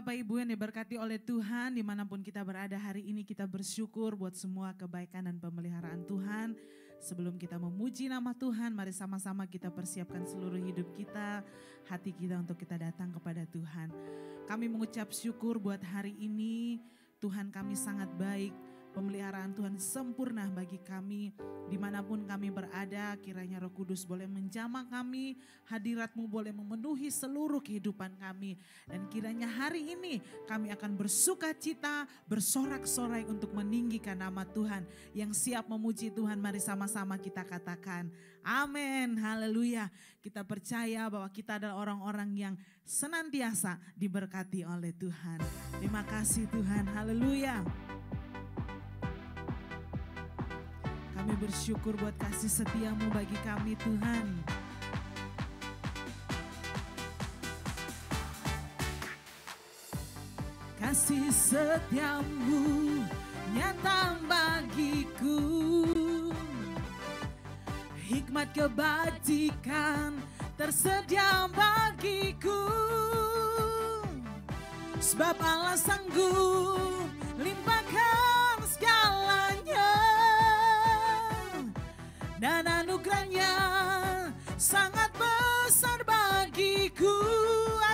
Bapak Ibu yang diberkati oleh Tuhan, dimanapun kita berada hari ini kita bersyukur buat semua kebaikan dan pemeliharaan Tuhan. Sebelum kita memuji nama Tuhan, mari sama-sama kita persiapkan seluruh hidup kita, hati kita untuk kita datang kepada Tuhan. Kami mengucap syukur buat hari ini, Tuhan kami sangat baik. Pemeliharaan Tuhan sempurna bagi kami, dimanapun kami berada, kiranya Roh Kudus boleh menjamah kami, hadirat-Mu boleh memenuhi seluruh kehidupan kami. Dan kiranya hari ini kami akan bersuka cita, bersorak-sorai untuk meninggikan nama Tuhan. Yang siap memuji Tuhan, mari sama-sama kita katakan, amin, haleluya. Kita percaya bahwa kita adalah orang-orang yang senantiasa diberkati oleh Tuhan. Terima kasih Tuhan, haleluya. Kami bersyukur buat kasih setia-Mu bagi kami Tuhan. Kasih setia-Mu nyata bagiku, hikmat kebajikan tersedia bagiku. Sebab Allah sanggup limpahkan segalanya, dan anugerahnya sangat besar bagiku.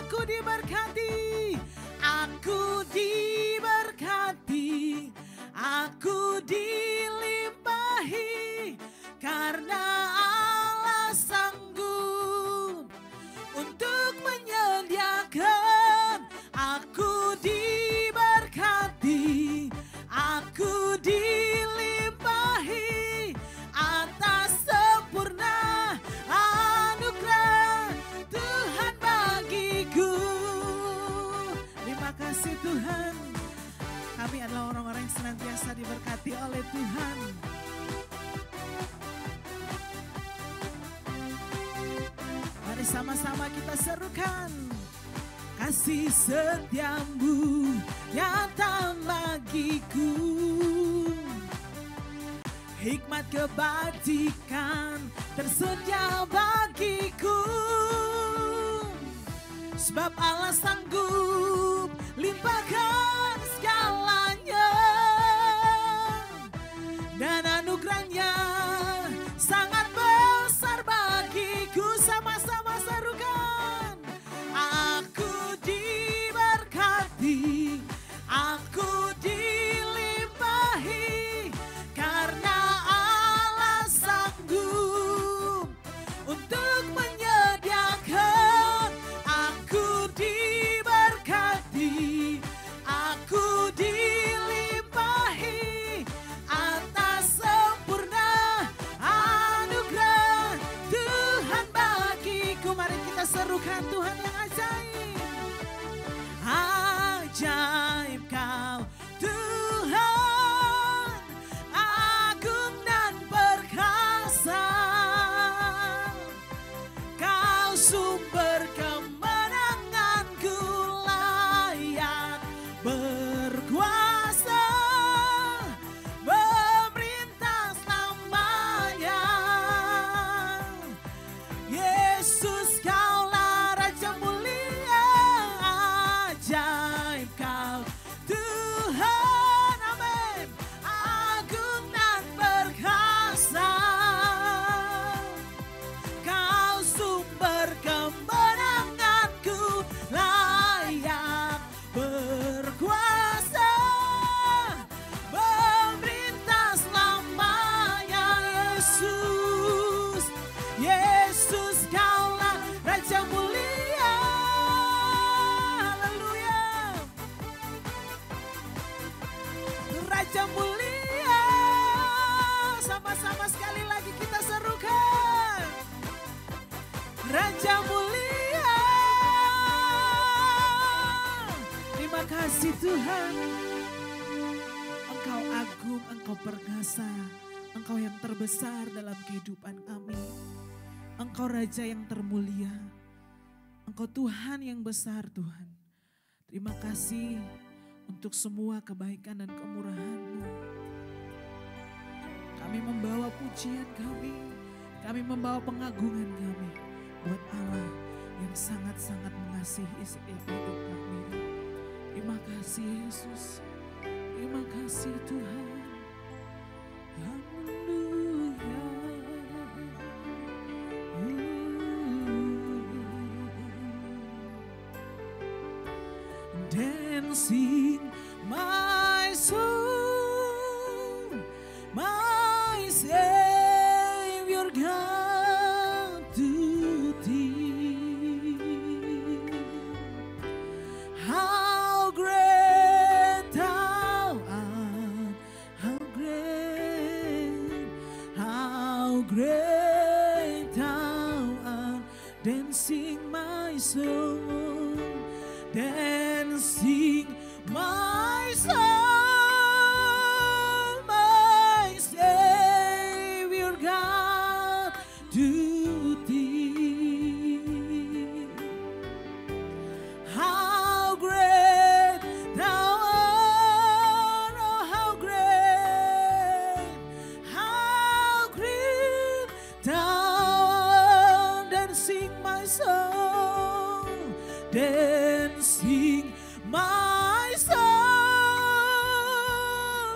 Aku diberkati, aku diberkati, aku dilimpahi, karena Allah sanggup untuk menyediakan. Aku diberkati, aku dilimpahi atas sempurna anugerah Tuhan bagiku. Terima kasih Tuhan. Kami adalah orang-orang yang senantiasa diberkati oleh Tuhan. Mari sama-sama kita serukan. Kasih setia-Mu nyata bagiku, hikmat kebajikan tersedia bagiku. Sebab Allah sanggup limpahkan segalanya, dan anugerahnya sangat besar bagiku. Sama-sama serukan. Aku diberkati, aku dilimpahi, karena Allah sanggup untuk menyediakan. Aku diberkati, aku dilimpahi atas sempurna anugerah Tuhan bagiku. Mari kita serukan Tuhan yang ajaib. Ajaib Kau Tuhan, agung dan perkasa. Kau sumber kemenanganku, layak berkuasa, memerintah selamanya. Yesus Kaulah Raja mulia, ajaib Kau Tuhan, amin, agung dan perkasa. Kau sumber kemenanganku, layak berkuasa, memerintah selamanya. Yesus, Yesus Kaulah Raja mulia, haleluya. Raja mulia, sama-sama sekali lagi kita serukan. Raja mulia, terima kasih Tuhan. Engkau agung, Engkau perkasa, Engkau yang terbesar dalam kehidupan kami. Engkau Raja yang termulia, Engkau Tuhan yang besar Tuhan. Terima kasih untuk semua kebaikan dan kemurahan-Mu. Kami membawa pujian kami membawa pengagungan kami buat Allah yang sangat-sangat mengasihi setiap hidup kami. Terima kasih Yesus. Terima kasih Tuhan. Haleluya. Dancing my soul, my Savior God to thee. How great thou art, how great thou art. Dancing my soul, dancing my soul, my Savior God to thee. How great thou art, oh how great thou art. Dancing my soul, dancing my soul,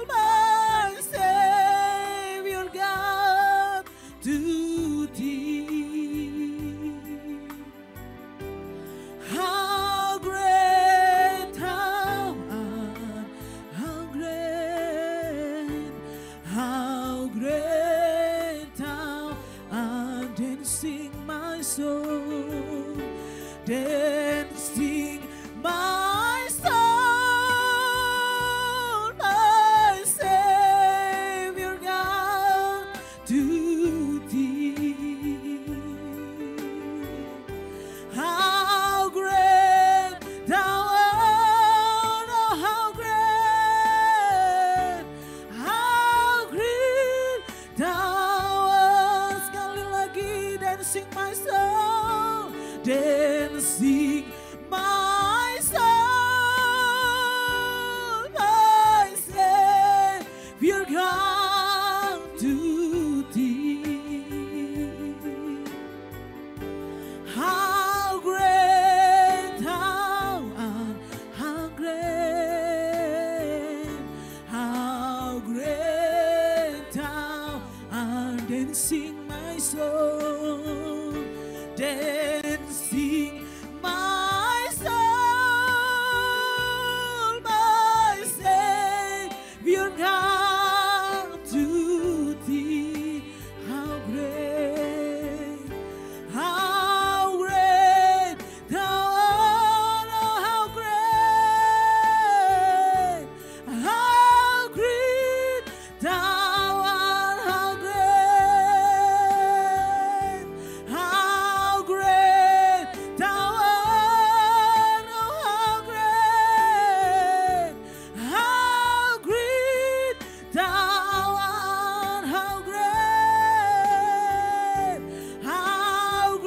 my Savior God to thee. How great thou art, how great thou art. Dancing my soul, dancing my soul, my Savior God to thee. How great thou art, oh how great thou art. Sekali lagi, dancing my soul, dancing my soul, my Savior God to thee. How great thou art, how great thou art. Dancing my soul, dancing my soul, my Savior God to thee. How great thou art, oh how great thou art, how great thou art, oh how great thou art, how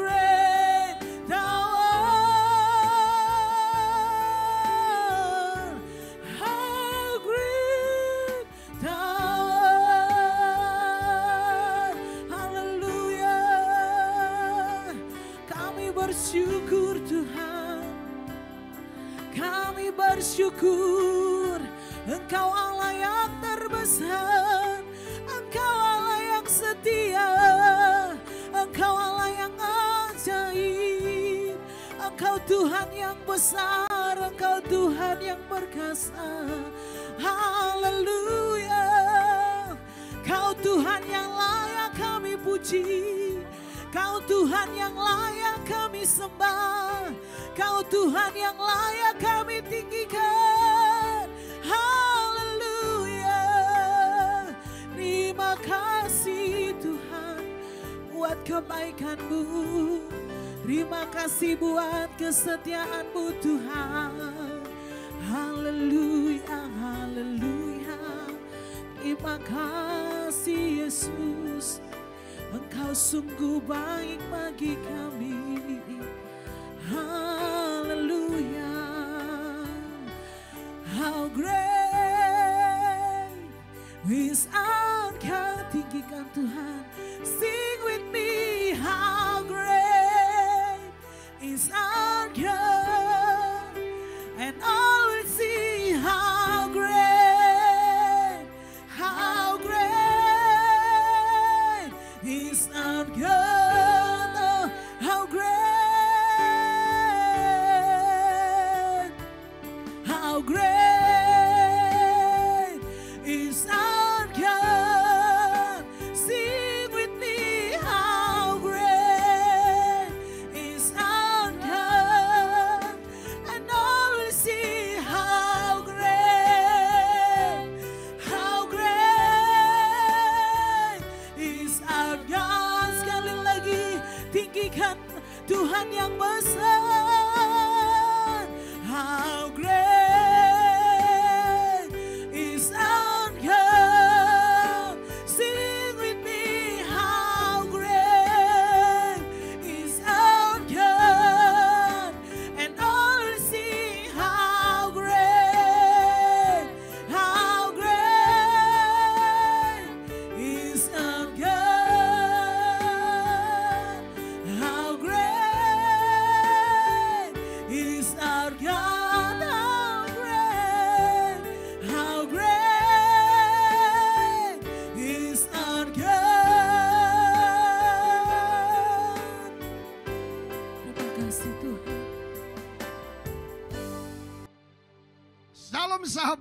great thou art, how great thou art. Haleluya. Kami bersyukur Tuhan, kami bersyukur. Engkau Allah yang terbesar, Engkau Allah yang setia, Engkau Allah yang ajaib, Engkau Tuhan yang besar, Engkau Tuhan yang perkasa. Haleluya. Kau Tuhan yang layak kami puji, Kau Tuhan yang layak kami sembah, Kau Tuhan yang layak kami tinggikan. Haleluya. Terima kasih Tuhan buat kebaikan-Mu, terima kasih buat kesetiaan-Mu Tuhan. Haleluya, haleluya. Terima kasih Yesus, Engkau sungguh baik bagi kami. Haleluya. How great is our God. Tinggikan Tuhan. Sing with me. How great is our God. And all will see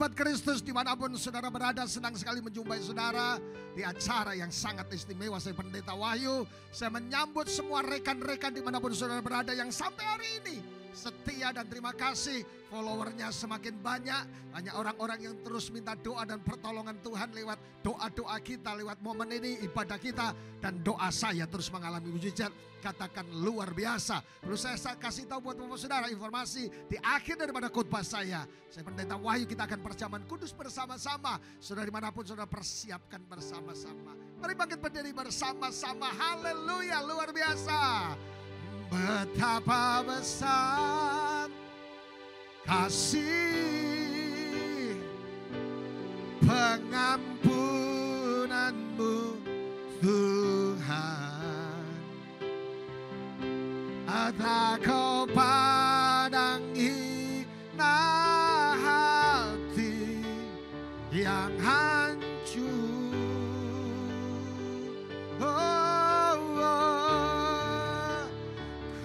Sahabat Kristus dimanapun saudara berada, senang sekali menjumpai saudara di acara yang sangat istimewa. Saya Pendeta Wahyu, saya menyambut semua rekan-rekan dimanapun saudara berada yang sampai hari ini setia, dan terima kasih followernya semakin banyak. Banyak orang-orang yang terus minta doa dan pertolongan Tuhan lewat doa-doa kita, lewat momen ini, ibadah kita. Dan doa saya terus mengalami mujizat, katakan luar biasa. Perlu saya kasih tahu buat bapak saudara informasi di akhir daripada khotbah saya Pendeta Wahyu, kita akan perjamuan kudus bersama-sama. Saudara dimanapun saudara persiapkan bersama-sama. Mari bangkit berdiri bersama-sama. Haleluya, luar biasa. Betapa besar kasih pengampunanmu Tuhan. Ada kau pandang hina hati yang hancur.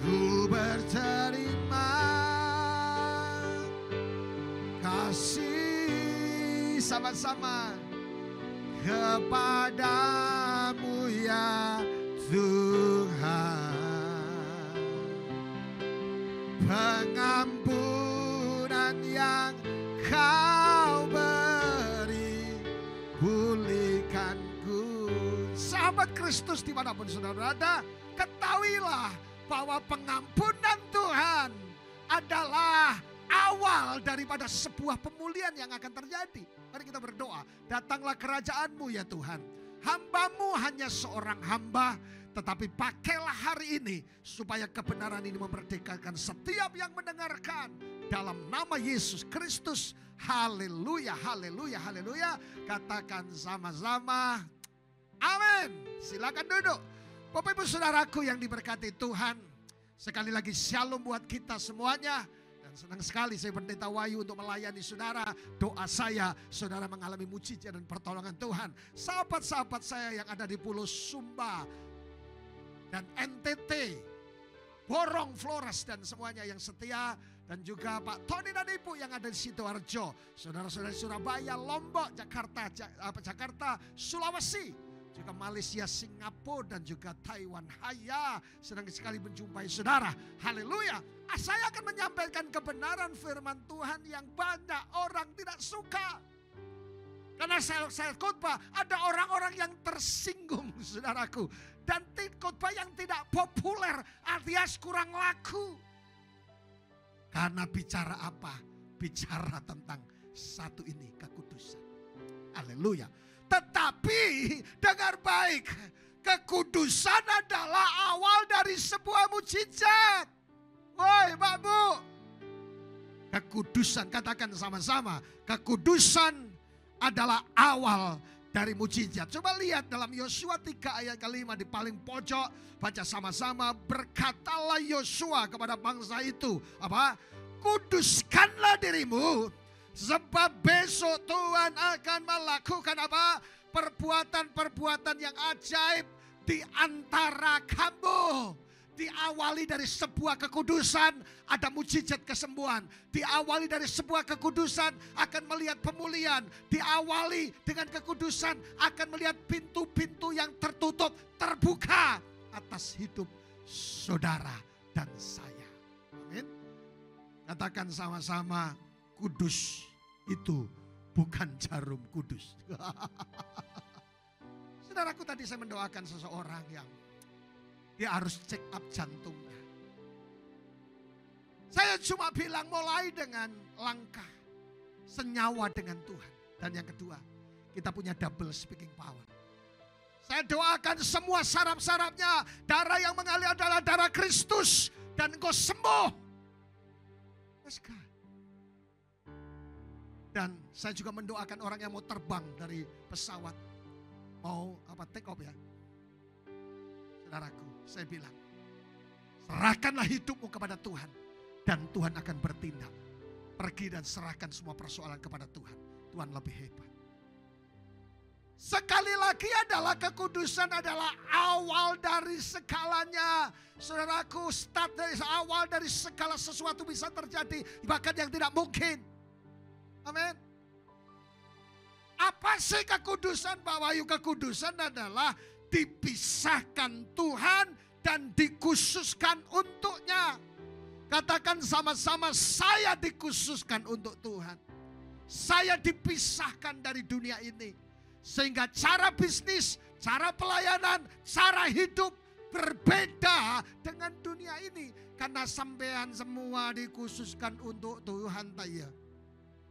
Ku berterima kasih sama-sama kepadamu ya Tuhan. Pengampunan yang kau beri, pulihkanku. Sahabat Kristus dimanapun saudara berada, ketahuilah bahwa pengampunan Tuhan adalah awal daripada sebuah pemulihan yang akan terjadi. Mari kita berdoa. Datanglah kerajaan-Mu ya Tuhan. Hamba-Mu hanya seorang hamba, tetapi pakailah hari ini supaya kebenaran ini memerdekakan setiap yang mendengarkan. Dalam nama Yesus Kristus. Haleluya, haleluya, haleluya. Katakan sama-sama. Amin. Silakan duduk. Bapak Ibu Saudaraku yang diberkati Tuhan, sekali lagi shalom buat kita semuanya. Dan senang sekali saya Pendeta Wahyu untuk melayani saudara. Doa saya, saudara mengalami mujizat dan pertolongan Tuhan. Sahabat-sahabat saya yang ada di Pulau Sumba dan NTT, Borong, Flores dan semuanya yang setia. Dan juga Pak Tony dan Ibu yang ada di Sidoarjo. Saudara-saudara di Surabaya, Lombok, Jakarta, Sulawesi. Juga Malaysia, Singapura dan juga Taiwan. Haya, senang sekali menjumpai saudara. Haleluya. Saya akan menyampaikan kebenaran firman Tuhan yang banyak orang tidak suka. Karena saya khotbah, ada orang-orang yang tersinggung saudaraku. Dan khotbah yang tidak populer alias kurang laku. Karena bicara apa? Bicara tentang satu ini, kekudusan. Haleluya. Tetapi dengar baik, kekudusan adalah awal dari sebuah mujizat. Woi Pak Bu, kekudusan, katakan sama-sama, kekudusan adalah awal dari mujizat. Coba lihat dalam Yosua 3 ayat ke-5 di paling pojok, baca sama-sama. Berkatalah Yosua kepada bangsa itu, apa? Kuduskanlah dirimu, sebab besok Tuhan akan melakukan apa? Perbuatan-perbuatan yang ajaib di antara kamu. Diawali dari sebuah kekudusan, ada mujizat kesembuhan. Diawali dari sebuah kekudusan, akan melihat pemulihan. Diawali dengan kekudusan, akan melihat pintu-pintu yang tertutup terbuka atas hidup saudara dan saya. Amin. Katakan sama-sama, kudus itu bukan jarum kudus. Saudaraku, tadi saya mendoakan seseorang yang dia harus check up jantungnya. Saya cuma bilang mulai dengan langkah senyawa dengan Tuhan. Dan yang kedua, kita punya double speaking power. Saya doakan semua saraf-sarafnya, darah yang mengalir adalah darah Kristus. Dan engkau sembuh. Let's go. Dan saya juga mendoakan orang yang mau terbang dari pesawat. Mau take off ya. Saudaraku, saya bilang, serahkanlah hidupmu kepada Tuhan. Dan Tuhan akan bertindak. Pergi dan serahkan semua persoalan kepada Tuhan. Tuhan lebih hebat. Sekali lagi adalah kekudusan adalah awal dari segalanya. Saudaraku, start dari awal dari segala sesuatu bisa terjadi. Bahkan yang tidak mungkin. Amin. Apa sih kekudusan Pak Wahyu? Kekudusan adalah dipisahkan Tuhan dan dikhususkan untuknya. Katakan sama-sama, saya dikhususkan untuk Tuhan. Saya dipisahkan dari dunia ini. Sehingga cara bisnis, cara pelayanan, cara hidup berbeda dengan dunia ini. Karena sampean semua dikhususkan untuk Tuhan.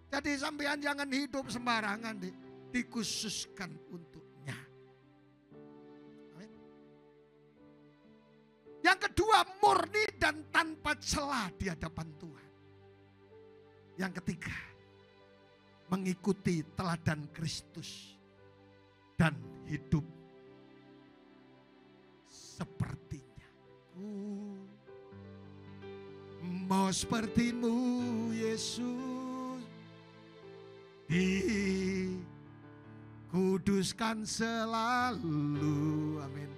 Jadi sampean jangan hidup sembarangan, dikhususkan untuknya. Amin. Yang kedua, murni dan tanpa celah di hadapan Tuhan. Yang ketiga, mengikuti teladan Kristus dan hidup sepertinya. Mau sepertimu Yesus, dikuduskan selalu. Amin.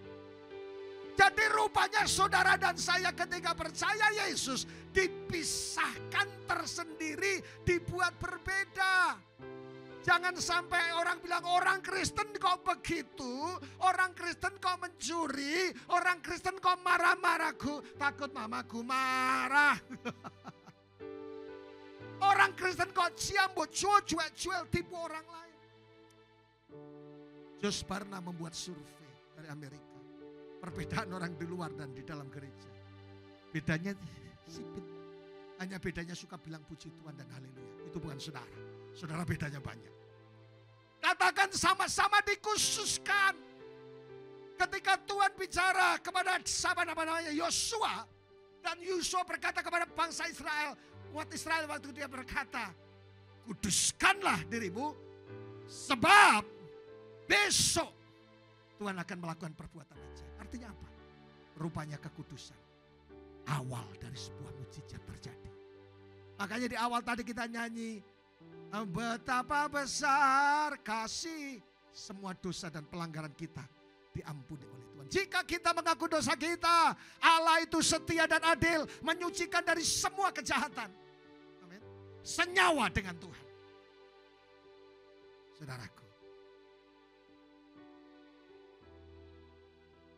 Jadi rupanya saudara dan saya ketika percaya Yesus dipisahkan tersendiri, dibuat berbeda. Jangan sampai orang bilang orang Kristen kok begitu, orang Kristen kok mencuri, orang Kristen kok marah-marah, takut mamaku marah. Orang Kristen kok ciambut, jual tipu orang lain. Josh Barna membuat survei dari Amerika. Perbedaan orang di luar dan di dalam gereja. Bedanya sipit. Hanya bedanya suka bilang puji Tuhan dan haleluya. Itu bukan saudara. Saudara bedanya banyak. Katakan sama-sama dikhususkan. Ketika Tuhan bicara kepada sahabat namanya Yosua. Dan Yosua berkata kepada bangsa Israel. Umat Israel waktu dia berkata, kuduskanlah dirimu. Sebab besok Tuhan akan melakukan perbuatan ajaib. Artinya apa? Rupanya kekudusan. Awal dari sebuah mujizat terjadi. Makanya di awal tadi kita nyanyi. Betapa besar kasih, semua dosa dan pelanggaran kita diampuni oleh Tuhan. Jika kita mengaku dosa kita, Allah itu setia dan adil, menyucikan dari semua kejahatan. Amin. Senyawa dengan Tuhan. Saudaraku,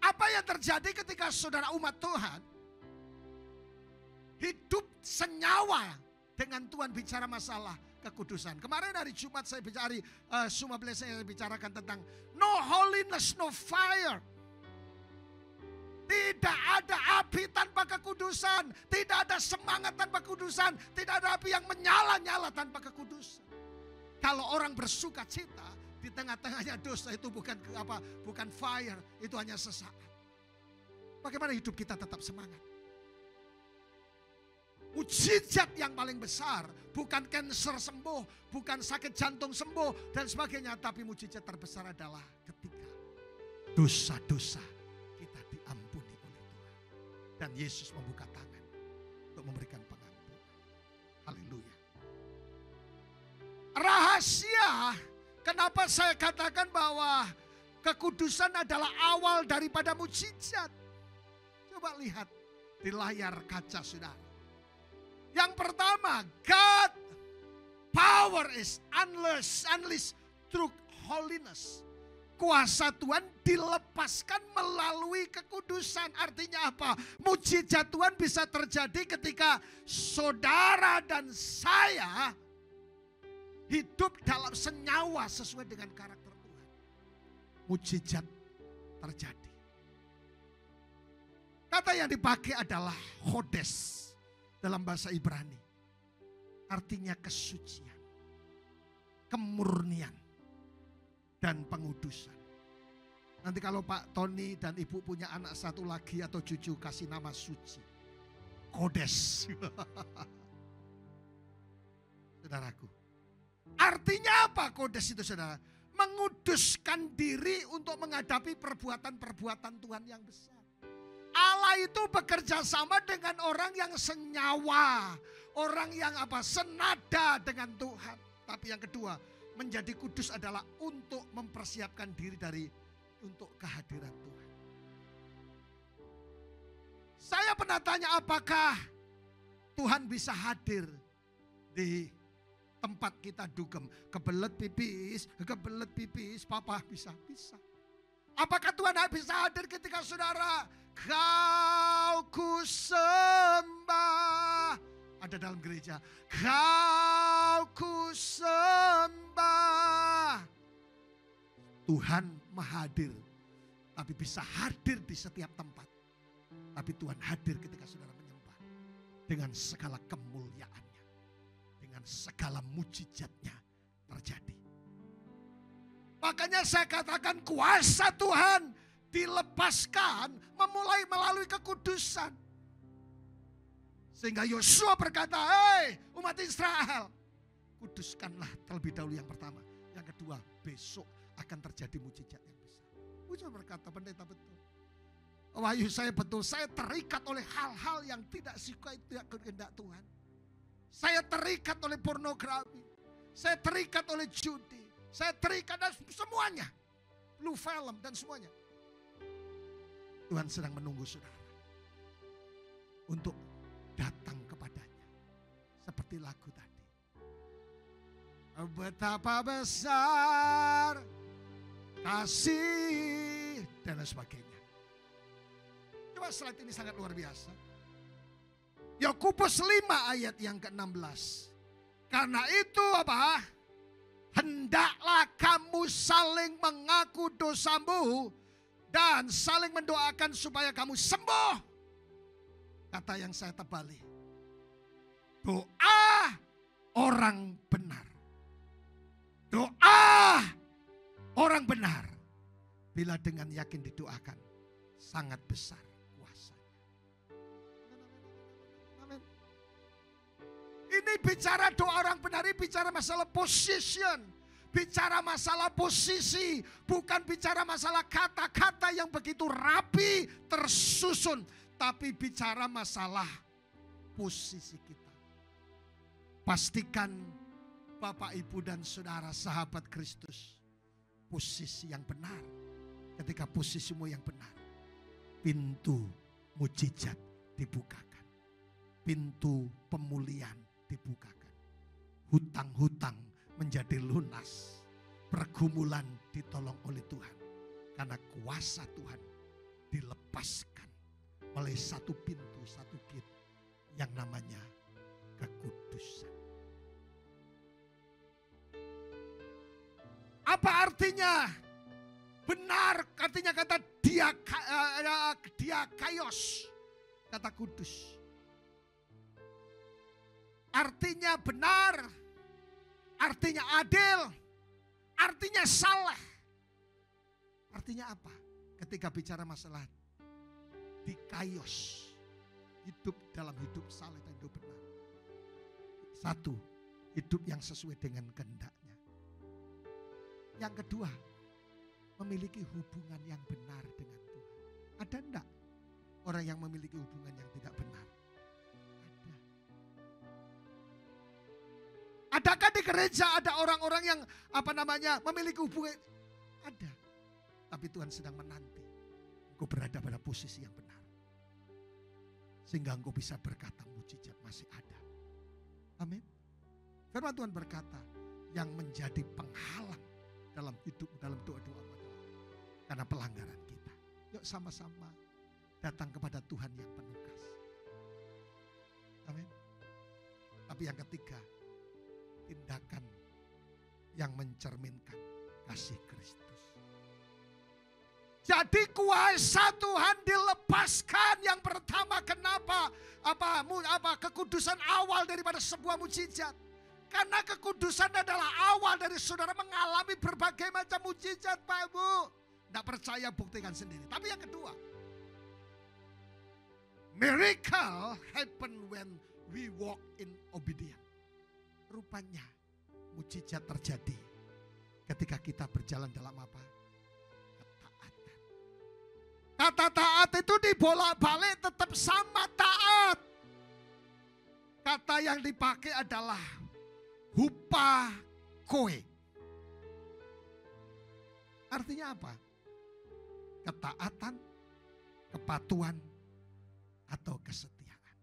apa yang terjadi ketika saudara umat Tuhan hidup senyawa dengan Tuhan bicara masalah kekudusan. Kemarin hari Jumat saya bicara, saya bicarakan tentang no holiness, no fire. Tidak ada api tanpa kekudusan. Tidak ada semangat tanpa kekudusan. Tidak ada api yang menyala-nyala tanpa kekudusan. Kalau orang bersuka cita di tengah-tengahnya dosa itu bukan fire, itu hanya sesaat. Bagaimana hidup kita tetap semangat? Mujizat yang paling besar bukan kanker sembuh, bukan sakit jantung sembuh dan sebagainya, tapi mujizat terbesar adalah ketika dosa-dosa kita diampuni oleh Tuhan dan Yesus membuka tangan untuk memberikan pengampunan. Haleluya. Rahasia kenapa saya katakan bahwa kekudusan adalah awal daripada mujizat. Coba lihat di layar kaca saudara. Yang pertama, God power is unleashed through holiness. Kuasa Tuhan dilepaskan melalui kekudusan. Artinya apa? Mujizat Tuhan bisa terjadi ketika saudara dan saya hidup dalam senyawa sesuai dengan karakter Tuhan. Mujizat terjadi. Kata yang dipakai adalah Kodes. Dalam bahasa Ibrani, artinya kesucian, kemurnian, dan pengudusan. Nanti kalau Pak Tony dan Ibu punya anak satu lagi atau cucu, kasih nama suci. Kodes. Saudaraku. Artinya apa kodes itu saudara? Menguduskan diri untuk menghadapi perbuatan-perbuatan Tuhan yang besar. Allah itu bekerja sama dengan orang yang senyawa, orang yang senada dengan Tuhan. Tapi yang kedua, menjadi kudus adalah untuk mempersiapkan diri untuk kehadiran Tuhan. Saya pernah tanya apakah Tuhan bisa hadir di tempat kita dugem. Kebelet pipis, papa bisa. Apakah Tuhan bisa hadir ketika saudara, kau ku sembah. Ada dalam gereja, kau ku sembah. Tuhan hadir, tapi bisa hadir di setiap tempat. Tapi Tuhan hadir ketika saudara menyembah dengan segala kemuliaannya, dengan segala mujizatnya terjadi. Makanya saya katakan kuasa Tuhan dilepaskan memulai melalui kekudusan. Sehingga Yosua berkata, hei umat Israel, kuduskanlah terlebih dahulu yang pertama. Yang kedua, besok akan terjadi mujizat yang besar. Yosua berkata, pendeta betul. Wahyu saya betul, saya terikat oleh hal-hal yang tidak suka, tidak kehendak Tuhan. Saya terikat oleh pornografi. Saya terikat oleh judi. Saya terikat dan semuanya. Blue film dan semuanya. Tuhan sedang menunggu saudara untuk datang kepadanya. Seperti lagu tadi. Betapa besar kasih dan sebagainya. Coba slide ini sangat luar biasa. Yakobus 5 ayat yang ke-16. Karena itu apa? Hendaklah kamu saling mengaku dosamu dan saling mendoakan supaya kamu sembuh. Kata yang saya tebali. Doa orang benar. Doa orang benar. Bila dengan yakin didoakan, sangat besar kuasanya. Amin. Ini bicara doa orang benar, ini bicara masalah position. Bicara masalah posisi, bukan bicara masalah kata-kata yang begitu rapi, tersusun. Tapi bicara masalah posisi kita. Pastikan Bapak, Ibu, dan Saudara sahabat Kristus, posisi yang benar. Ketika posisimu yang benar, pintu mujizat dibukakan. Pintu pemulihan dibukakan. Hutang-hutang menjadi lunas. Pergumulan ditolong oleh Tuhan. Karena kuasa Tuhan dilepaskan oleh satu pintu, satu gate yang namanya kekudusan. Apa artinya? Benar, artinya kata diakaios, kata kudus. Artinya benar, artinya adil, artinya salah. Artinya apa? Ketika bicara masalah dikaios, hidup dalam hidup saleh dan hidup benar. Satu, hidup yang sesuai dengan kehendaknya. Yang kedua, memiliki hubungan yang benar dengan Tuhan. Ada enggak orang yang memiliki hubungan yang tidak benar? Ada. Adakah di gereja ada orang-orang yang memiliki hubungan? Ada. Tapi Tuhan sedang menanti engkau berada pada posisi yang benar. Sehingga engkau bisa berkata mujizat masih ada. Amin. Firman Tuhan berkata, yang menjadi penghalang dalam hidup, dalam doa-doa karena pelanggaran kita. Yuk sama-sama datang kepada Tuhan yang penuh kasih. Amin. Tapi yang ketiga, tindakan yang mencerminkan kasih Kristus. Jadi kuasa Tuhan dilepaskan. Yang pertama, kenapa? Kekudusan awal daripada sebuah mujizat. Karena kekudusan adalah awal dari saudara mengalami berbagai macam mujizat, Pak Ibu. Tidak percaya, buktikan sendiri. Tapi yang kedua, miracle happen when we walk in obedience. Rupanya mujizat terjadi ketika kita berjalan dalam apa? Ketaatan. Kata taat itu dibolak-balik tetap sama taat. Kata yang dipakai adalah hupakoe. Artinya apa? Ketaatan, kepatuhan, atau kesetiaan.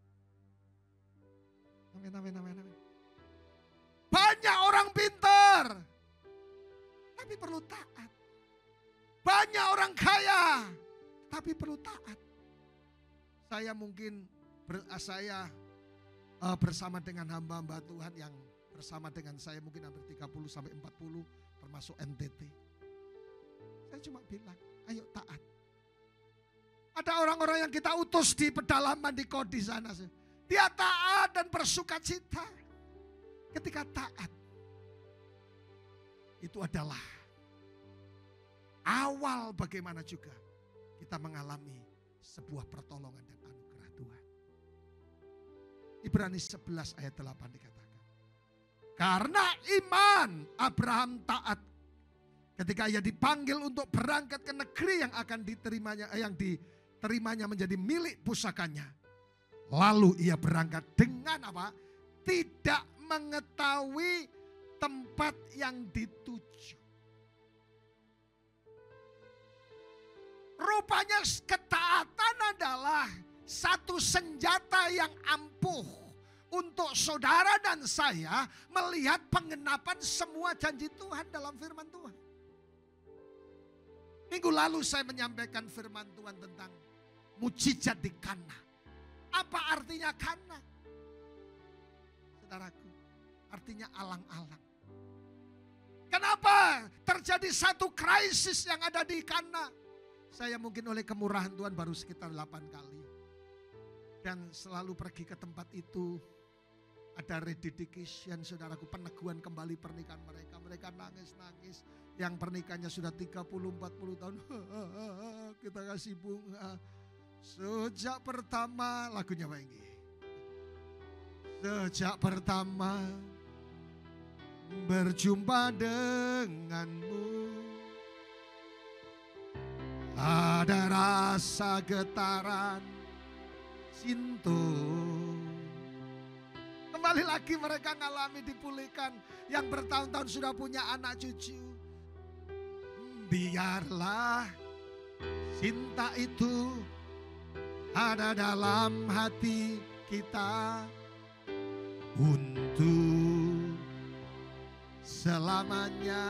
Amin, amin, amin, amin. Banyak orang pintar, tapi perlu taat. Banyak orang kaya, tapi perlu taat. Saya mungkin bersama dengan hamba-hamba Tuhan yang bersama dengan saya mungkin hampir 30 sampai 40 termasuk NTT. Saya cuma bilang, ayo taat. Ada orang-orang yang kita utus di pedalaman di Kodi sana. Dia taat dan bersuka cita. Ketika taat, itu adalah awal bagaimana juga kita mengalami sebuah pertolongan dan anugerah Tuhan. Ibrani 11 ayat 8 dikatakan. Karena iman Abraham taat ketika ia dipanggil untuk berangkat ke negeri yang akan diterimanya menjadi milik pusakanya. Lalu ia berangkat dengan apa? Tidak mengetahui tempat yang dituju. Rupanya ketaatan adalah satu senjata yang ampuh untuk saudara dan saya melihat pengenapan semua janji Tuhan dalam firman Tuhan. Minggu lalu saya menyampaikan firman Tuhan tentang mujizat di Kana. Apa artinya Kana? Saudaraku, artinya alang-alang. Kenapa terjadi satu krisis yang ada di Kana? Saya mungkin oleh kemurahan Tuhan baru sekitar 8 kali. Dan selalu pergi ke tempat itu. Ada rededication, saudaraku, peneguhan kembali pernikahan mereka. Mereka nangis-nangis. Yang pernikahannya sudah 30-40 tahun. Kita kasih bunga. Sejak pertama, lagunya Pak Enggi. Sejak pertama berjumpa denganmu, ada rasa getaran cinta. Kembali lagi mereka ngalami dipulihkan. Yang bertahun-tahun sudah punya anak cucu. Biarlah cinta itu ada dalam hati kita untuk selamanya.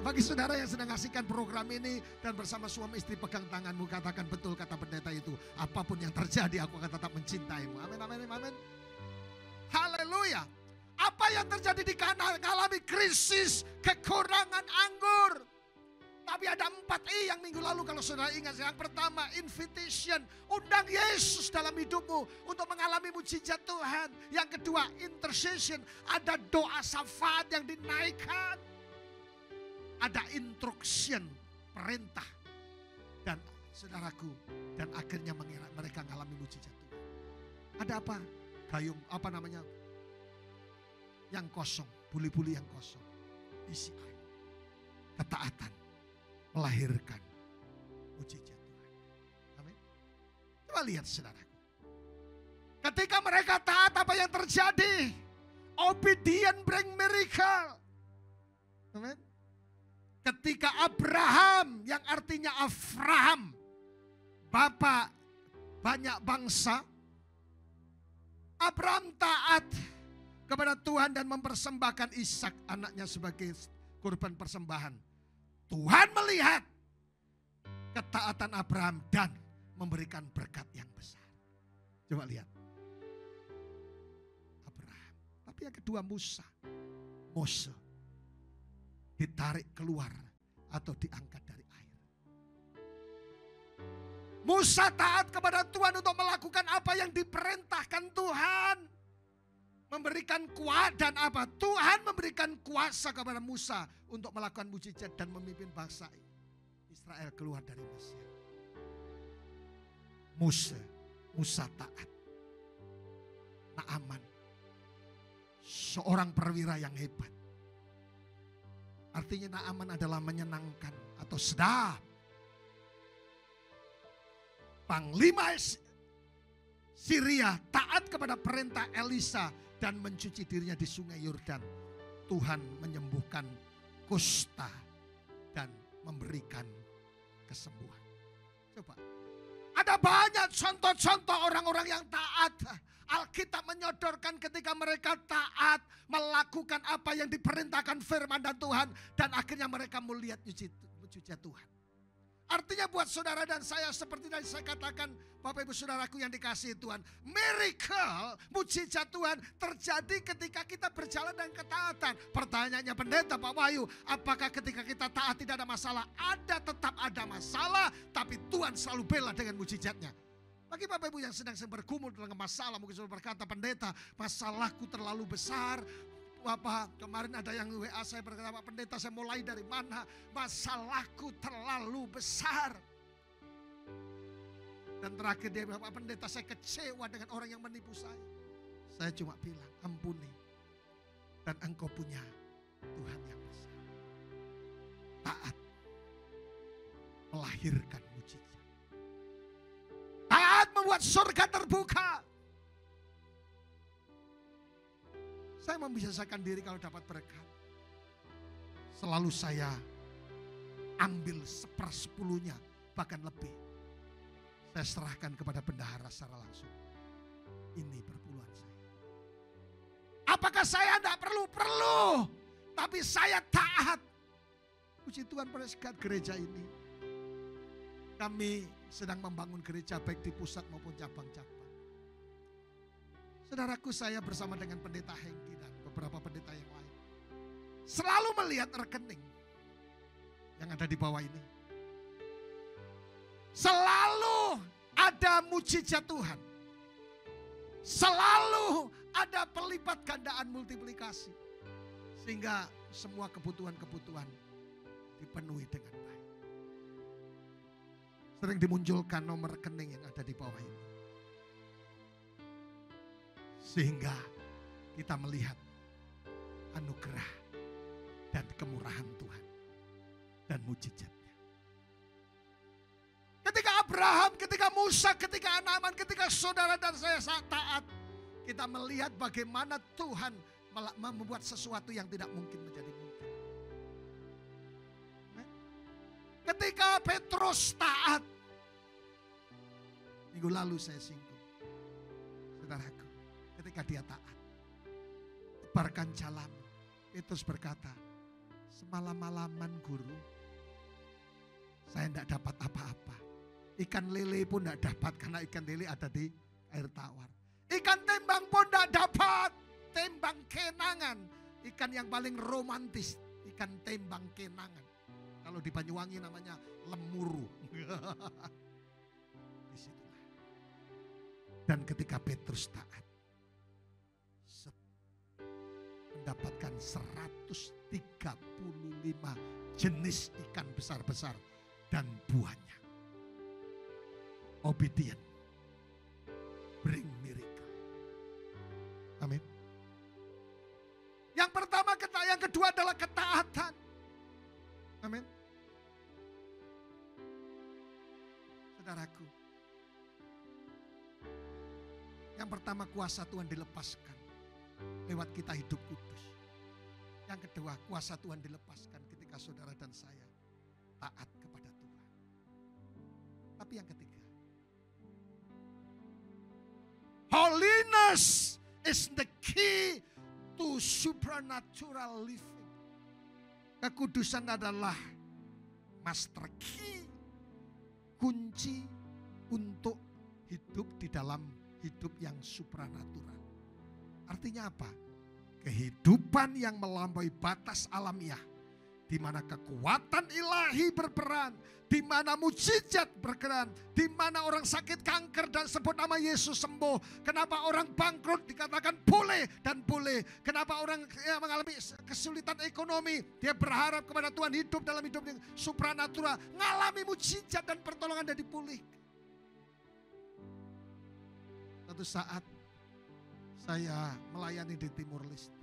Bagi saudara yang sedang menyaksikan program ini dan bersama suami istri pegang tanganmu, katakan betul kata pendeta itu. Apapun yang terjadi aku akan tetap mencintaimu. Amin, amin, amin. Haleluya. Apa yang terjadi di Kana? Mengalami krisis, kekurangan anggur. Tapi ada 4 I yang minggu lalu kalau saudara ingat. Yang pertama, invitation. Undang Yesus dalam hidupmu untuk mengalami mujizat Tuhan. Yang kedua, intercession. Ada doa syafaat yang dinaikkan. Ada instruction, perintah. Dan saudaraku, dan akhirnya mereka mengalami mujizat Tuhan. Ada apa? Gayung, apa namanya? Yang kosong, buli-buli yang kosong. Isi air. Ketaatan melahirkan mujizat Tuhan. Amin. Coba lihat saudaraku. Ketika mereka taat, apa yang terjadi? Obedient bring miracle. Amin. Ketika Abraham, yang artinya Avraham, bapak banyak bangsa, Abraham taat kepada Tuhan dan mempersembahkan Ishak anaknya sebagai kurban persembahan. Tuhan melihat ketaatan Abraham dan memberikan berkat yang besar. Coba lihat. Abraham. Tapi yang kedua Musa. Mose. Ditarik keluar atau diangkat dari air. Musa taat kepada Tuhan untuk melakukan apa yang diperintahkan Tuhan. Memberikan kuasa dan apa? Tuhan memberikan kuasa kepada Musa untuk melakukan mujizat dan memimpin bangsa Israel keluar dari Mesir. Musa taat. Naaman, seorang perwira yang hebat. Artinya Naaman adalah menyenangkan atau sedap. Panglima Syria taat kepada perintah Elisa dan mencuci dirinya di sungai Yordan. Tuhan menyembuhkan kusta dan memberikan kesembuhan. Coba. Ada banyak contoh-contoh orang-orang yang taat. Alkitab menyodorkan ketika mereka taat melakukan apa yang diperintahkan firman dan Tuhan. Dan akhirnya mereka melihat mujizat Tuhan. Artinya buat saudara dan saya seperti tadi saya katakan, Bapak Ibu Saudaraku yang dikasihi Tuhan. Miracle, mujizat Tuhan terjadi ketika kita berjalan dengan ketaatan. Pertanyaannya pendeta Pak Wahyu, apakah ketika kita taat tidak ada masalah? Ada, tetap ada masalah, tapi Tuhan selalu bela dengan mujizatnya. Bagi Bapak Ibu yang sedang bergumul dengan masalah, mungkin sudah berkata, pendeta masalahku terlalu besar. Bapak, kemarin ada yang WA saya berkata, Pak Pendeta saya mulai dari mana? Masalahku terlalu besar. Dan terakhir dia bilang, Pak Pendeta saya kecewa dengan orang yang menipu saya. Saya cuma bilang, ampuni. Dan engkau punya Tuhan yang besar. Taat melahirkan mujizat. Taat membuat surga terbuka. Saya membiasakan diri kalau dapat berkat. Selalu saya ambil 1/10-nya, bahkan lebih. Saya serahkan kepada bendahara secara langsung. Ini perpuluhan saya. Apakah saya tidak perlu? Perlu. Tapi saya taat. Puji Tuhan pada saat gereja ini. Kami sedang membangun gereja baik di pusat maupun cabang-cabang. Saudaraku, saya bersama dengan pendeta Hengki dan beberapa pendeta yang lain selalu melihat rekening yang ada di bawah ini. Selalu ada mujizat Tuhan. Selalu ada pelipat gandaan multiplikasi. Sehingga semua kebutuhan-kebutuhan dipenuhi dengan baik. Sering dimunculkan nomor rekening yang ada di bawah ini. Sehingga kita melihat anugerah dan kemurahan Tuhan dan mujizatnya. Ketika Abraham, ketika Musa, ketika Naaman, ketika saudara dan saya saat taat, kita melihat bagaimana Tuhan membuat sesuatu yang tidak mungkin menjadi mungkin. Ketika Petrus taat, minggu lalu saya singgung, saudaraku, ketika dia taat, tebarkan jalamu. Petrus berkata, semalam-malaman guru, saya tidak dapat apa-apa. Ikan lele pun tidak dapat karena ikan lele ada di air tawar. Ikan tembang pun tidak dapat. Tembang kenangan, ikan yang paling romantis, ikan tembang kenangan. Kalau di Banyuwangi namanya lemuru. Disitulah. Dan ketika Petrus taat, mendapatkan 135 jenis ikan besar-besar dan buahnya. Obedient bring miracle. Amin. Yang pertama, yang kedua adalah ketaatan. Amin. Saudaraku, yang pertama kuasa Tuhan dilepaskan lewat kita hidup kudus. Yang kedua, kuasa Tuhan dilepaskan ketika saudara dan saya taat kepada Tuhan. Tapi yang ketiga, holiness is the key to supernatural living. Kekudusan adalah master key, kunci untuk hidup di dalam hidup yang supranatural. Artinya apa? Kehidupan yang melampaui batas alamiah, di mana kekuatan ilahi berperan, di mana mujizat berperan, di mana orang sakit kanker dan sebut nama Yesus sembuh. Kenapa orang bangkrut dikatakan boleh dan boleh. Kenapa orang mengalami kesulitan ekonomi, dia berharap kepada Tuhan, hidup dalam hidup yang supranatural, ngalami mujizat dan pertolongan dan dipulihkan. Suatu saat saya melayani di Timur Leste.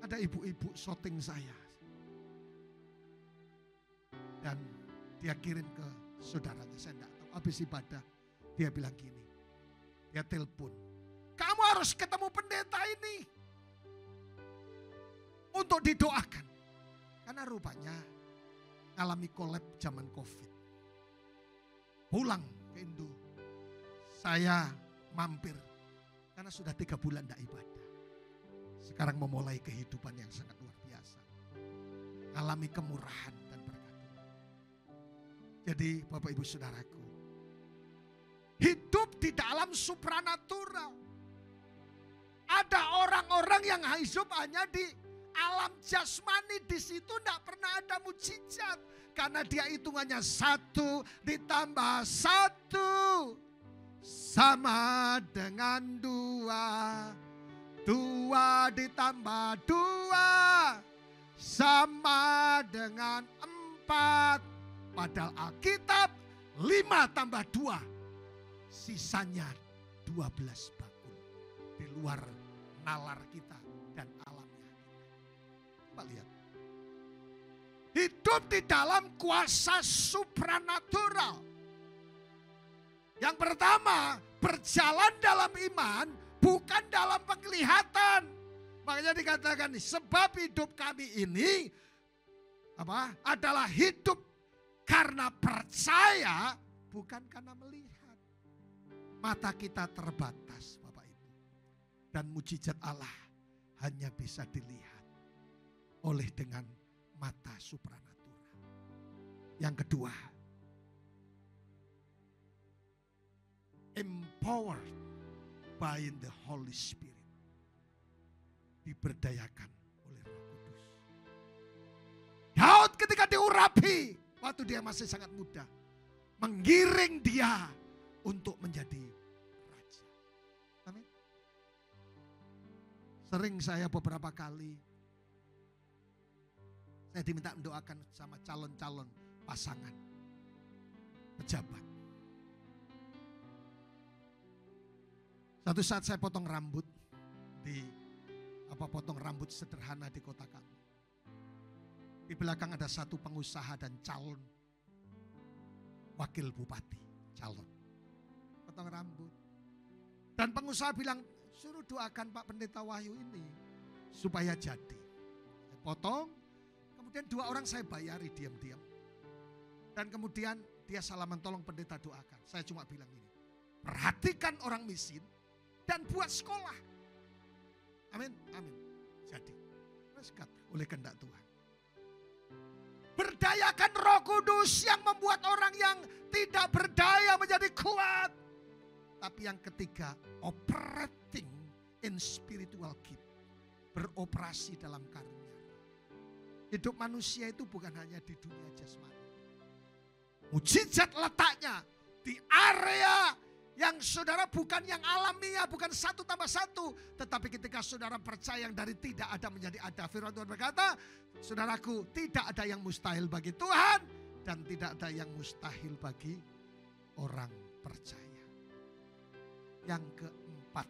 Ada ibu-ibu shooting saya. Dan dia kirim ke saudaranya, saya tidak tahu. Habis ibadah, dia bilang gini. Dia telepon, kamu harus ketemu pendeta ini untuk didoakan. Karena rupanya ngalami kolab zaman COVID. Pulang ke Indo, saya mampir Karena sudah 3 bulan tidak ibadah. Sekarang memulai kehidupan yang sangat luar biasa. Alami kemurahan dan berkat. Jadi Bapak Ibu Saudaraku, hidup di dalam supranatural. Ada orang-orang yang hidup hanya di alam jasmani, di situ tidak pernah ada mujizat. Karena dia hitungannya 1 ditambah 1 sama dengan 2. 2 ditambah 2 sama dengan 4. Padahal Alkitab 5 tambah 2 sisanya 12 bakul. Di luar nalar kita dan alamnya. Coba lihat. Hidup di dalam kuasa supranatural. Yang pertama, berjalan dalam iman, bukan dalam penglihatan. Makanya dikatakan, sebab hidup kami ini adalah hidup karena percaya, bukan karena melihat. Mata kita terbatas, Bapak Ibu. Dan mujizat Allah hanya bisa dilihat oleh dengan mata supranatural. Yang kedua, empowered by the Holy Spirit. Diberdayakan oleh Roh Kudus. Daud ketika diurapi waktu dia masih sangat muda, menggiring dia untuk menjadi raja. Amin. Sering saya beberapa kali saya diminta mendoakan sama calon-calon pasangan pejabat. Satu saat saya potong rambut potong rambut sederhana di kota kami. Di belakang ada satu pengusaha dan calon wakil bupati, calon. Potong rambut. Dan pengusaha bilang, suruh doakan Pak Pendeta Wahyu ini supaya jadi. Saya potong, kemudian 2 orang saya bayari diam-diam. Dan kemudian dia salaman, tolong pendeta doakan. Saya cuma bilang ini, perhatikan orang miskin dan buat sekolah. Amin, amin. Jadi, oleh kehendak Tuhan. Berdayakan Roh Kudus yang membuat orang yang tidak berdaya menjadi kuat. Tapi yang ketiga, operating in spiritual gift. Beroperasi dalam karunia. Hidup manusia itu bukan hanya di dunia jasmani. Mujizat letaknya di area yang saudara bukan yang alamiah, bukan 1 tambah 1. Tetapi ketika saudara percaya yang dari tidak ada menjadi ada. Firman Tuhan berkata, saudaraku, tidak ada yang mustahil bagi Tuhan. Dan tidak ada yang mustahil bagi orang percaya. Yang keempat,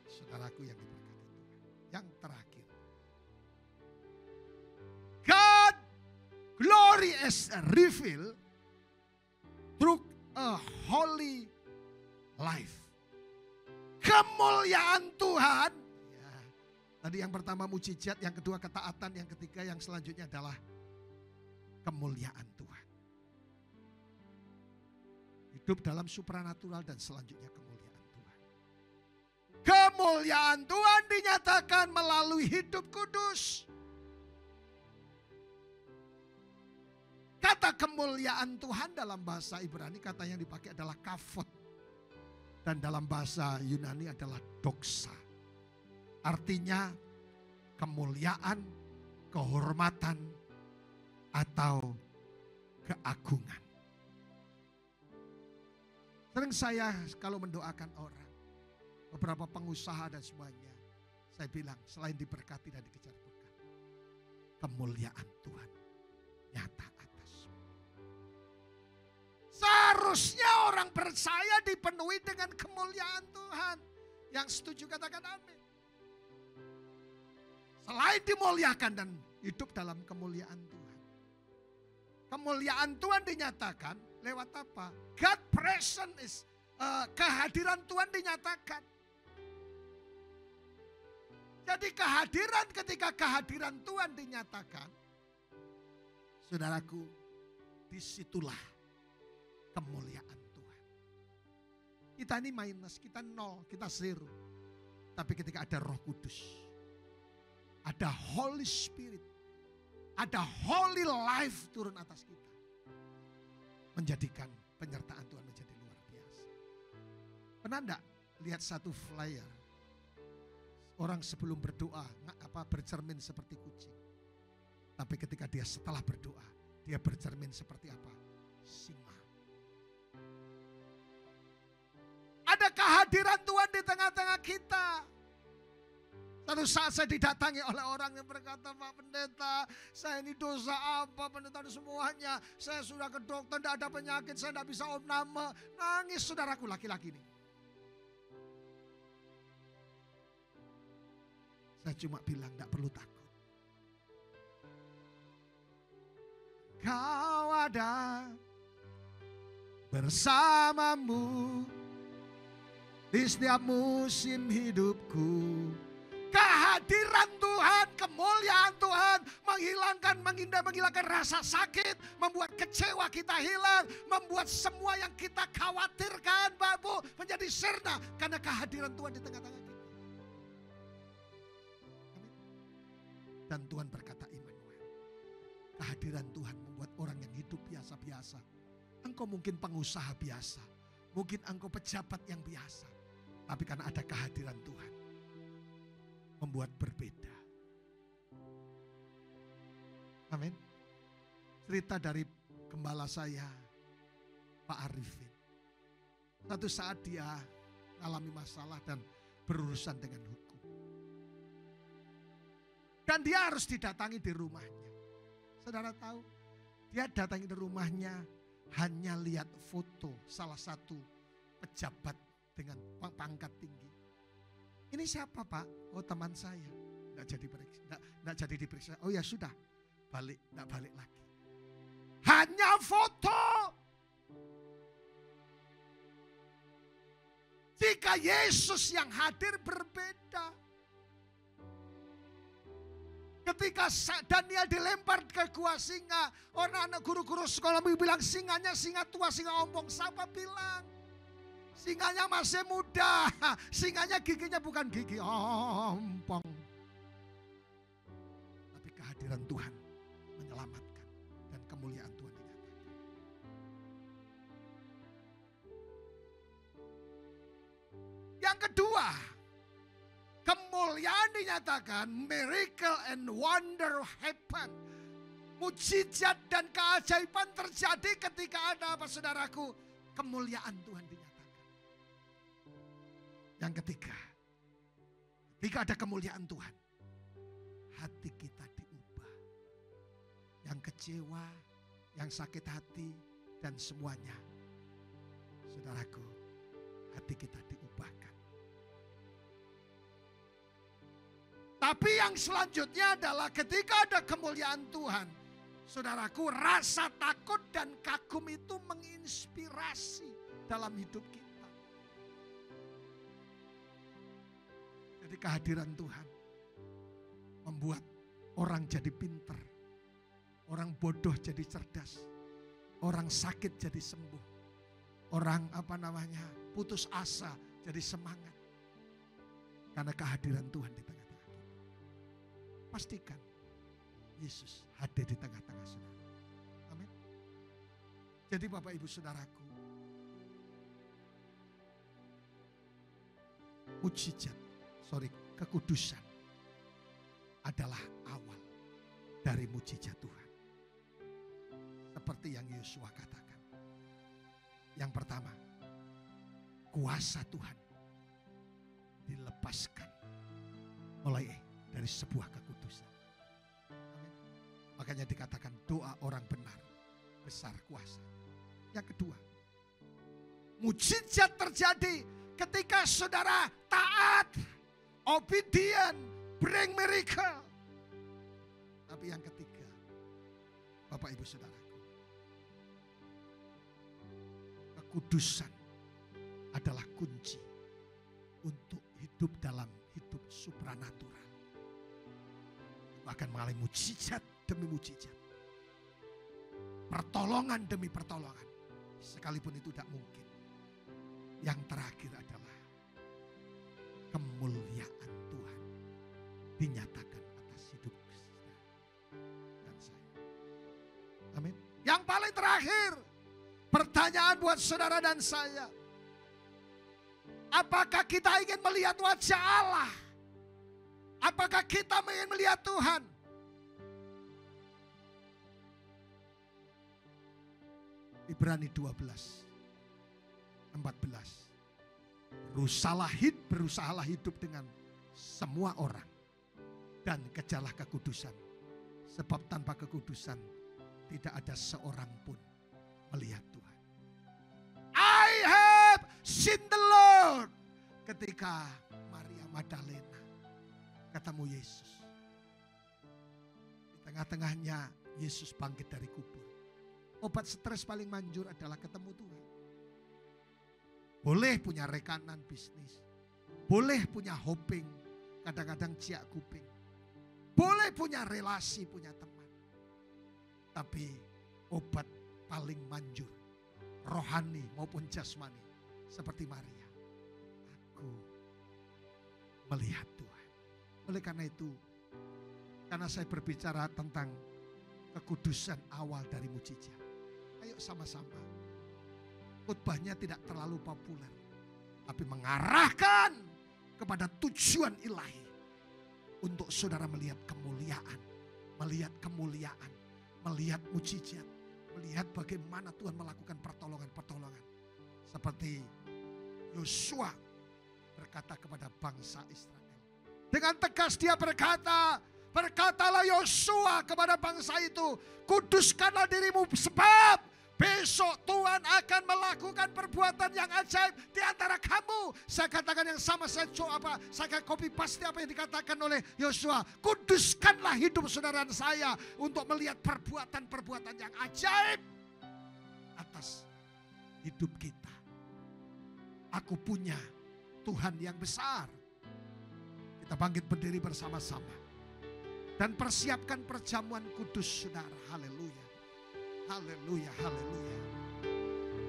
saudaraku yang diberkati Tuhan. Yang terakhir. God glory is revealed through a holy life. Kemuliaan Tuhan. Ya, tadi yang pertama mujizat, yang kedua ketaatan, yang ketiga yang selanjutnya adalah kemuliaan Tuhan. Hidup dalam supranatural dan selanjutnya kemuliaan Tuhan. Kemuliaan Tuhan dinyatakan melalui hidup kudus. Kata kemuliaan Tuhan dalam bahasa Ibrani kata yang dipakai adalah kavod. Dan dalam bahasa Yunani adalah doxa. Artinya kemuliaan, kehormatan, atau keagungan. Sering saya kalau mendoakan orang, beberapa pengusaha dan semuanya, saya bilang selain diberkati dan dikejar berkat, kemuliaan Tuhan nyata atas. Seharusnya orang percaya dipenuhi dengan kemuliaan Tuhan. Yang setuju katakan amin. Selain dimuliakan dan hidup dalam kemuliaan Tuhan. Kemuliaan Tuhan dinyatakan lewat apa? God present is kehadiran Tuhan dinyatakan. Jadi ketika kehadiran Tuhan dinyatakan, saudaraku, disitulah kemuliaan Tuhan. Kita ini minus, kita 0, kita 0. Tapi ketika ada Roh Kudus, ada Holy Spirit, ada Holy Life turun atas kita, menjadikan penyertaan Tuhan menjadi luar biasa. Pernah enggak lihat satu flyer, orang sebelum berdoa bercermin seperti kucing, tapi ketika dia setelah berdoa, dia bercermin seperti apa? Singa. Ada kehadiran Tuhan di tengah-tengah kita. Satu saat saya didatangi oleh orang yang berkata, Pak Pendeta, saya ini dosa apa pendeta semuanya. Saya sudah ke dokter, tidak ada penyakit, saya tidak bisa opname. Nangis saudaraku laki-laki ini. Saya cuma bilang tidak perlu takut. Kau ada bersamamu di setiap musim hidupku. Kehadiran Tuhan, kemuliaan Tuhan menghilangkan rasa sakit, membuat kecewa kita hilang, membuat semua yang kita khawatirkan, Bapak Bu, menjadi sirna karena kehadiran Tuhan di tengah-tengah kita. Dan Tuhan berkata, Immanuel, kehadiran Tuhan membuat orang yang hidup biasa-biasa. Engkau mungkin pengusaha biasa, mungkin engkau pejabat yang biasa, tapi karena ada kehadiran Tuhan, membuat berbeda. Amin. Cerita dari gembala saya, Pak Arifin. Satu saat dia mengalami masalah dan berurusan dengan hukum. Dan dia harus didatangi di rumahnya. Saudara tahu, dia datangi di rumahnya hanya lihat foto salah satu pejabat dengan pangkat tinggi. Ini siapa Pak? Oh teman saya. Tidak jadi diperiksa. Oh ya sudah, tidak balik lagi. Hanya foto. Jika Yesus yang hadir berbeda. Ketika Daniel dilempar ke gua singa, orang-anak guru-guru sekolah bilang singanya singa tua, singa ompong. Siapa bilang? Singanya masih muda, singanya giginya bukan gigi ompong. Tapi kehadiran Tuhan menyelamatkan dan kemuliaan Tuhan dinyatakan. Yang kedua, kemuliaan dinyatakan, miracle and wonder happen. Mujizat dan keajaiban terjadi ketika ada apa saudaraku? Kemuliaan Tuhan dinyatakan. Yang ketiga, ketika ada kemuliaan Tuhan, hati kita diubah. Yang kecewa, yang sakit hati, dan semuanya. Saudaraku, hati kita diubahkan. Tapi yang selanjutnya adalah ketika ada kemuliaan Tuhan, saudaraku, rasa takut dan kagum itu menginspirasi dalam hidup kita. Jadi kehadiran Tuhan membuat orang jadi pinter, orang bodoh jadi cerdas, orang sakit jadi sembuh, orang putus asa jadi semangat. Karena kehadiran Tuhan di tengah-tengah kita. Pastikan Yesus hadir di tengah-tengah saudara. Amin. Jadi Bapak Ibu Saudaraku, kekudusan adalah awal dari mujizat Tuhan. Seperti yang Yosua katakan. Yang pertama, kuasa Tuhan dilepaskan mulai dari sebuah kekudusan. Amin. Makanya dikatakan doa orang benar besar kuasa. Yang kedua, mujizat terjadi ketika saudara taat, obedient, bring miracle. Tapi yang ketiga, Bapak Ibu Saudaraku, kekudusan adalah kunci untuk hidup dalam hidup supranatural. Bahkan mengalami mujizat demi mujizat. Pertolongan demi pertolongan. Sekalipun itu tidak mungkin. Yang terakhir adalah kemuliaan Tuhan dinyatakan atas hidup saudara dan saya. Amin. Yang paling terakhir, pertanyaan buat saudara dan saya. Apakah kita ingin melihat wajah Allah? Apakah kita ingin melihat Tuhan? Ibrani 12:14. Berusahalah hidup dengan semua orang dan kejarlah kekudusan. Sebab tanpa kekudusan tidak ada seorang pun melihat Tuhan. I have seen the Lord. Ketika Maria Magdalena ketemu Yesus. Di tengah-tengahnya Yesus bangkit dari kubur. Obat stres paling manjur adalah ketemu Tuhan. Boleh punya rekanan bisnis. Boleh punya hoping. Kadang-kadang ciak kuping. Boleh punya relasi, punya teman. Tapi obat paling manjur, rohani maupun jasmani, seperti Maria. Aku melihat Tuhan. Oleh karena itu, karena saya berbicara tentang kekudusan awal dari mujizat. Ayo sama-sama. Khotbahnya tidak terlalu populer, tapi mengarahkan kepada tujuan ilahi untuk saudara melihat kemuliaan, melihat mujizat, melihat bagaimana Tuhan melakukan pertolongan-pertolongan. Seperti Yosua berkata kepada bangsa Israel. Dengan tegas dia berkata, berkatalah Yosua kepada bangsa itu, kuduskanlah dirimu sebab besok Tuhan akan melakukan perbuatan yang ajaib di antara kamu. Saya katakan yang sama, saya copy paste apa yang dikatakan oleh Yosua. Kuduskanlah hidup saudara dan saya untuk melihat perbuatan-perbuatan yang ajaib atas hidup kita. Aku punya Tuhan yang besar. Kita bangkit berdiri bersama-sama dan persiapkan perjamuan kudus saudara. Haleluya. Haleluya, haleluya.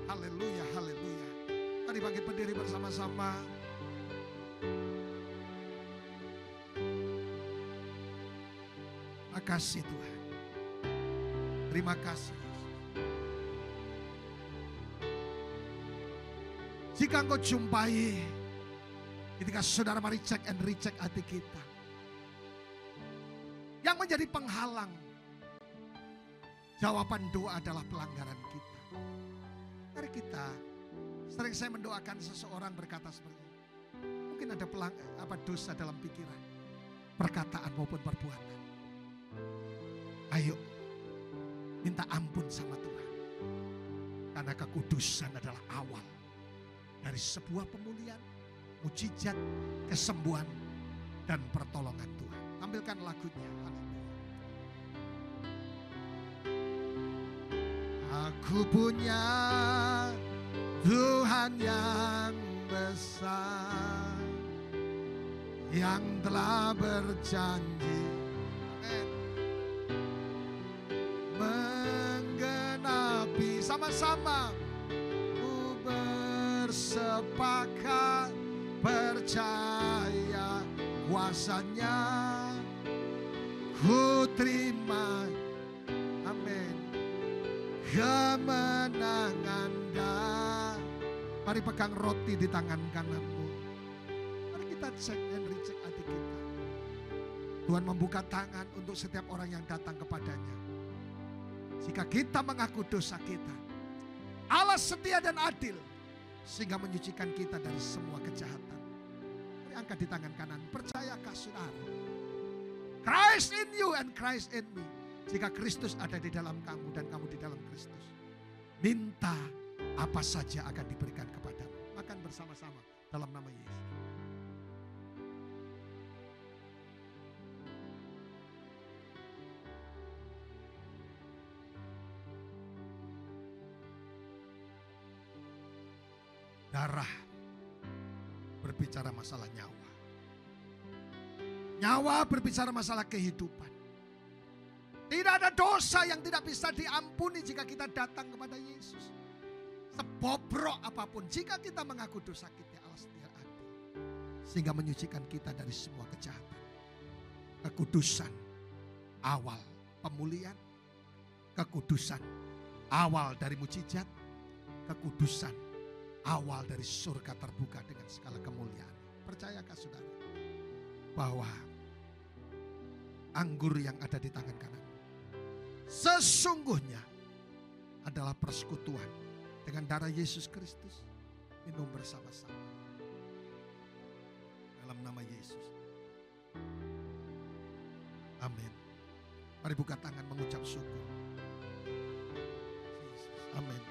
Haleluya, haleluya. Mari bangkit berdiri bersama-sama. Terima kasih Tuhan. Terima kasih Yesus. Jika engkau jumpai ketika saudara mari cek and recheck hati kita. Yang menjadi penghalang jawaban doa adalah pelanggaran kita. Mari kita, sering saya mendoakan seseorang berkata seperti ini. Mungkin ada dosa dalam pikiran, perkataan maupun perbuatan. Ayo, minta ampun sama Tuhan. Karena kekudusan adalah awal dari sebuah pemulihan, mujizat, kesembuhan, dan pertolongan Tuhan. Tampilkan lagunya. Aku punya Tuhan yang besar, yang telah berjanji menggenapi. Sama-sama ku bersepakat percaya kuasanya, ku terima kemenangan dah. Mari pegang roti di tangan kananmu. Mari kita cek dan recheck hati kita. Tuhan membuka tangan untuk setiap orang yang datang kepadanya. Jika kita mengaku dosa kita, Allah setia dan adil sehingga menyucikan kita dari semua kejahatan. Mari angkat di tangan kanan. Percayakah saudara? Christ in you and Christ in me. Jika Kristus ada di dalam kamu dan kamu di dalam Kristus, minta apa saja akan diberikan kepadamu. Makan bersama-sama dalam nama Yesus. Darah berbicara masalah nyawa. Nyawa berbicara masalah kehidupan. Tidak ada dosa yang tidak bisa diampuni jika kita datang kepada Yesus. Sebobrok apapun, jika kita mengaku dosa kita, Allah setia adil. sehingga menyucikan kita dari semua kejahatan. Kekudusan awal pemulihan, kekudusan awal dari mujizat, kekudusan awal dari surga terbuka dengan segala kemuliaan. Percayakah saudara bahwa anggur yang ada di tangan kanan sesungguhnya adalah persekutuan dengan darah Yesus Kristus? Minum bersama-sama dalam nama Yesus. Amin. Mari buka tangan mengucap syukur. Amin.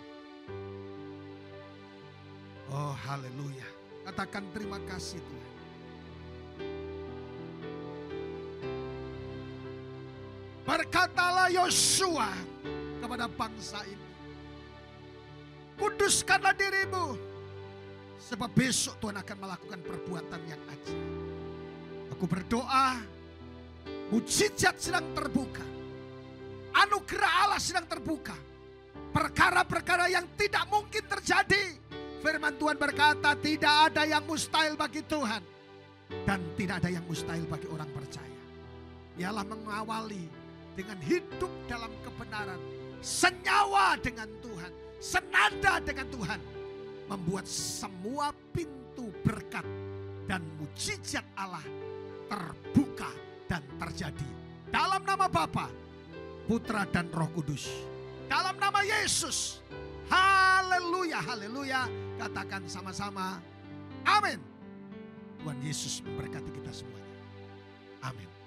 Oh haleluya. Katakan terima kasih Tuhan. Berkatalah Yosua kepada bangsa ini, kuduskanlah dirimu, sebab besok Tuhan akan melakukan perbuatan yang ajaib. Aku berdoa, mujizat sedang terbuka, anugerah Allah sedang terbuka, perkara-perkara yang tidak mungkin terjadi. Firman Tuhan berkata, tidak ada yang mustahil bagi Tuhan, dan tidak ada yang mustahil bagi orang percaya. Ialah mengawali dengan hidup dalam kebenaran, senyawa dengan Tuhan, senada dengan Tuhan, membuat semua pintu berkat dan mujizat Allah terbuka dan terjadi. Dalam nama Bapa, Putra dan Roh Kudus, dalam nama Yesus. Haleluya, haleluya. Katakan sama-sama, amin. Tuhan Yesus memberkati kita semuanya. Amin.